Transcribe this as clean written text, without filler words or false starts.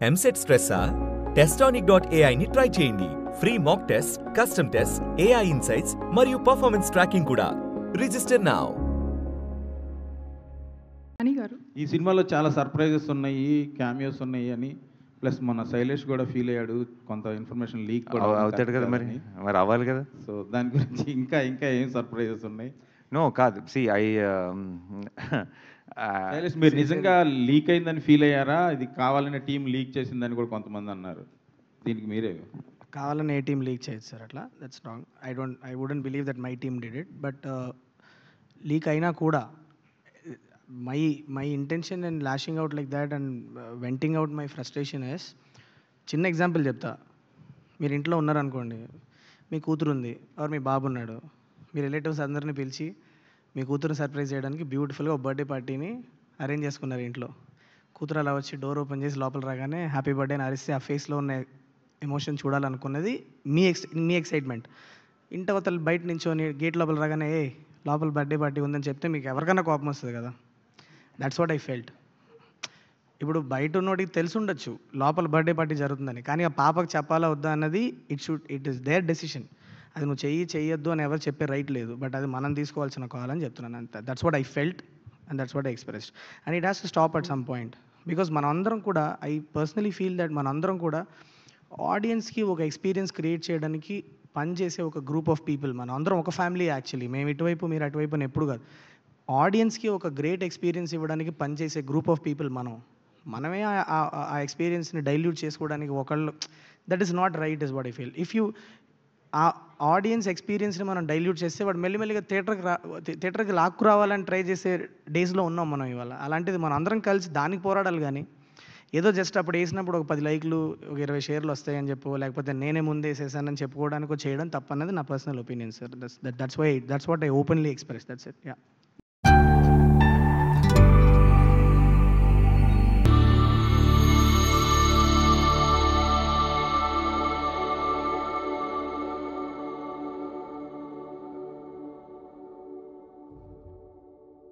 EAMCET స్ట్రెస్సా? Testonic.ai ని try చేయండి. Free mock test, custom test, AI insights మరియు పర్ఫార్మెన్స్ ట్రాకింగ్ కూడా. Register now. అని గారు ఈ సినిమాలో చాలా సర్ప్రైజెస్ ఉన్నాయి, క్యామియోస్ ఉన్నాయి అని ప్లస్ మన శైలేష్ కూడా ఫీల్ అయ్యాడు, కొంత ఇన్ఫర్మేషన్ లీక్ కూడా అవుతాడు కదా, మరి అవ్వాలి కదా. సో దాని గురించి ఇంకా ఇంకా ఏం సర్ప్రైజెస్ ఉన్నాయి? నో కాదు, శైలేష్, మీరు నిజంగా లీక్ అయిందని ఫీల్ అయ్యారా? ఇది కావాలనే టీం లీక్ చేసిందని కూడా కొంతమంది అన్నారు. దీనికి మీరే కావాలని ఏ టీం లీక్ చేయొచ్చు సార్, అట్లా that's wrong. I wouldn't believe that my team did it. But leak అయినా కూడా my intention and lashing out like that and venting out my frustration is, చిన్న ఎగ్జాంపుల్ చెప్తా. మీరు ఇంట్లో ఉన్నారనుకోండి, మీ కూతురు ఉంది ఆర్ మీ బాబు ఉన్నాడు, మీ రిలేటివ్స్ అందరినీ పిలిచి మీ కూతురుని సర్ప్రైజ్ చేయడానికి బ్యూటిఫుల్గా ఒక బర్త్డే పార్టీని అరేంజ్ చేసుకున్నారు ఇంట్లో. కూతురు అలా వచ్చి డోర్ ఓపెన్ చేసి లోపల రాగానే హ్యాపీ బర్త్డే అని అరిస్తే ఆ ఫేస్లో ఉన్న ఎమోషన్ చూడాలనుకున్నది మీ ఎక్సైట్మెంట్. ఇంటవతలు బయట నించోని గేట్ లోపల రాగానే లోపల బర్త్డే పార్టీ ఉందని చెప్తే మీకు ఎవరికైనా కోపం వస్తుంది కదా. That's what I felt. ఇప్పుడు బయట ఉన్నోడికి తెలిసి ఉండొచ్చు లోపల బర్త్డే పార్టీ జరుగుతుందని, కానీ ఆ పాపకు చెప్పాలా వద్దా అన్నది ఇట్ ఈస్ దేర్ డెసిషన్. అది నువ్వు చెయ్యొద్దు అని ఎవరు చెప్పే రైట్ లేదు, బట్ అది మనం తీసుకోవాల్సిన కాల్ అని చెప్తున్నాను అంతే. That's what I felt and that's what I expressed and it has to stop at some point. Because మనందరం కూడా, ఐ పర్సనలీ ఫీల్ దట్ మనందరం కూడా ఆడియన్స్కి ఒక ఎక్స్పీరియన్స్ క్రియేట్ చేయడానికి పనిచేసే ఒక గ్రూప్ ఆఫ్ పీపుల్. మనం అందరం ఒక ఫ్యామిలీ యాక్చువల్లీ. మేము ఇటువైపు మీరు అటువైపు అని ఎప్పుడు కాదు. ఆడియన్స్కి ఒక గ్రేట్ ఎక్స్పీరియన్స్ ఇవ్వడానికి పనిచేసే గ్రూప్ ఆఫ్ పీపుల్ మనమే ఆ ఎక్స్పీరియన్స్ని డైల్యూట్ చేసుకోవడానికి ఒకళ్ళు, that is not right is what I feel. If you ఆ ఆడియన్స్ ఎక్స్పీరియన్స్ని మనం డైల్యూట్ చేస్తే వాడు మెల్లిమెల్లిగా థియేటర్కి లాక్కు రావాలని ట్రై చేసే డేస్లో ఉన్నాం మనం ఇవాళ. అలాంటిది మనం అందరం కలిసి దానికి పోరాడాలి, కానీ ఏదో జస్ట్ అప్పుడు వేసినప్పుడు ఒక 10 లైక్లు ఒక 20 షేర్లు వస్తాయని చెప్పు, లేకపోతే నేనే ముందే వేసేసానని చెప్పుకోవడానికి చేయడం తప్పన్నది నా personal opinion sir. That's what I openly express. That's it. Yeah.